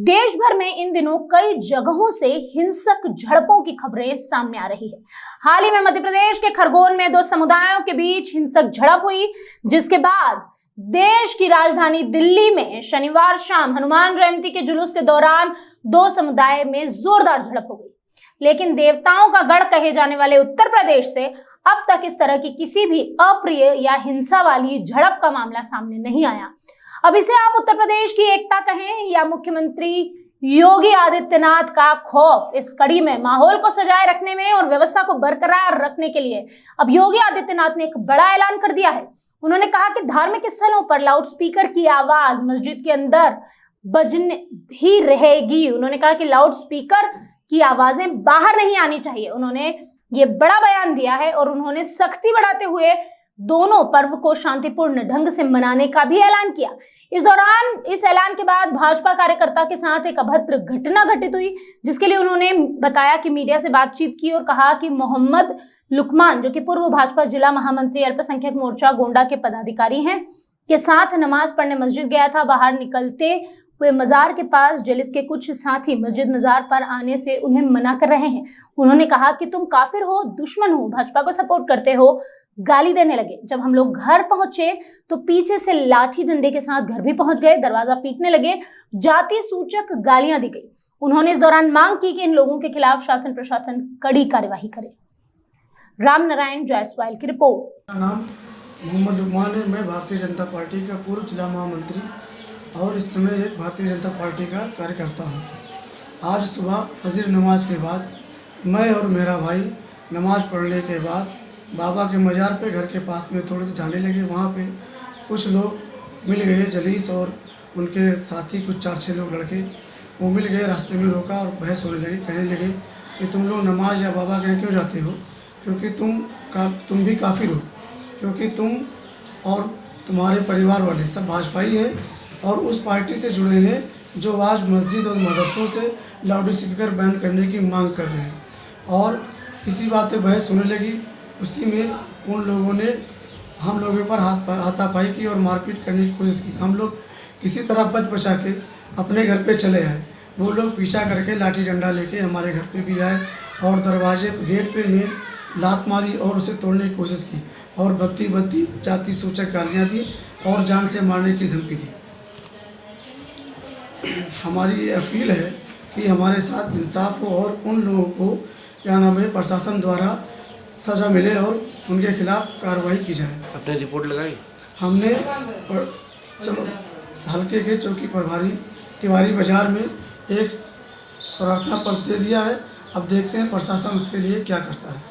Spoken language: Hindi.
देश भर में इन दिनों कई जगहों से हिंसक झड़पों की खबरें सामने आ रही है। हाल ही में मध्य प्रदेश के खरगोन में दो समुदायों के बीच हिंसक झड़प हुई, जिसके बाद देश की राजधानी दिल्ली में शनिवार शाम हनुमान जयंती के जुलूस के दौरान दो समुदाय में जोरदार झड़प हो गई। लेकिन देवताओं का गढ़ कहे जाने वाले उत्तर प्रदेश से अब तक इस तरह की किसी भी अप्रिय या हिंसा वाली झड़प का मामला सामने नहीं आया। अब इसे आप उत्तर प्रदेश की एकता कहें या मुख्यमंत्री योगी आदित्यनाथ का खौफ, इस कड़ी में माहौल को सजाए रखने में और व्यवस्था को बरकरार रखने के लिए अब योगी आदित्यनाथ ने एक बड़ा ऐलान कर दिया है। उन्होंने कहा कि धार्मिक स्थलों पर लाउडस्पीकर की आवाज मस्जिद के अंदर बजने ही रहेगी। उन्होंने कहा कि लाउडस्पीकर की आवाजें बाहर नहीं आनी चाहिए। उन्होंने ये बड़ा बयान दिया है और उन्होंने सख्ती बढ़ाते हुए दोनों पर्व को शांतिपूर्ण ढंग से मनाने का भी ऐलान किया। इस ऐलान के बाद भाजपा कार्यकर्ता के साथ एक अभद्र घटना घटित हुई, जिसके लिए उन्होंने बताया कि मीडिया से बातचीत की और कहा कि मोहम्मद लुकमान, जो कि पूर्व भाजपा जिला महामंत्री अल्पसंख्यक मोर्चा गोंडा के पदाधिकारी हैं, के साथ नमाज पढ़ने मस्जिद गया था। बाहर निकलते हुए मजार के पास जलिस के कुछ साथी मस्जिद मजार पर आने से उन्हें मना कर रहे हैं। उन्होंने कहा कि तुम काफिर हो, दुश्मन हो, भाजपा को सपोर्ट करते हो, गाली देने लगे। जब हम लोग घर पहुंचे तो पीछे से लाठी डंडे के साथ घर भी पहुंच गए, दरवाजा पीटने लगे, जाति सूचक गालियां दी गई। उन्होंने इस दौरान मांग की कि इन लोगों के खिलाफ शासन प्रशासन कड़ी कार्यवाही करे। राम नारायण जायसवाल की रिपोर्ट। मेरा नाम मोहम्मद लुकमान है। मैं भारतीय जनता पार्टी का पूर्व जिला महामंत्री और इस समय एक भारतीय जनता पार्टी का कार्यकर्ता हूँ। आज सुबह फजर नमाज के बाद मैं और मेरा भाई नमाज पढ़ने के बाद बाबा के मज़ार पे घर के पास में थोड़े से जाने लगे। वहाँ पे कुछ लोग मिल गए, जलीस और उनके साथी कुछ 4-6 लोग लड़के वो मिल गए, रास्ते में रोका और बहस होने लगे। कहने लगे कि तुम लोग नमाज या बाबा के यहाँ क्यों जाते हो, क्योंकि तुम भी काफिर हो, क्योंकि तुम और तुम्हारे परिवार वाले सब भाजपाई हैं और उस पार्टी से जुड़े हैं जो आज मस्जिद और मदरसों से लाउड स्पीकर बैन करने की मांग कर रहे हैं। और इसी बात पे बहस होने लगी। उसी में उन लोगों ने हम लोगों पर हाथापाई की और मारपीट करने की कोशिश की। हम लोग किसी तरह बच बचा के अपने घर पे चले आए। वो लोग पीछा करके लाठी डंडा लेके हमारे घर पे भी आए और दरवाजे गेट पे में लात मारी और उसे तोड़ने की कोशिश की और बत्ती जाति सूचक गालियाँ दी और जान से मारने की धमकी दी। हमारी ये अपील है कि हमारे साथ इंसाफ हो और उन लोगों को क्या नाम है प्रशासन द्वारा सज़ा मिले और उनके खिलाफ कार्रवाई की जाए। आपने रिपोर्ट लगाई? हमने हल्के के चौकी प्रभारी तिवारी बाजार में एक प्रार्थना पत्र दे दिया है। अब देखते हैं प्रशासन उसके लिए क्या करता है।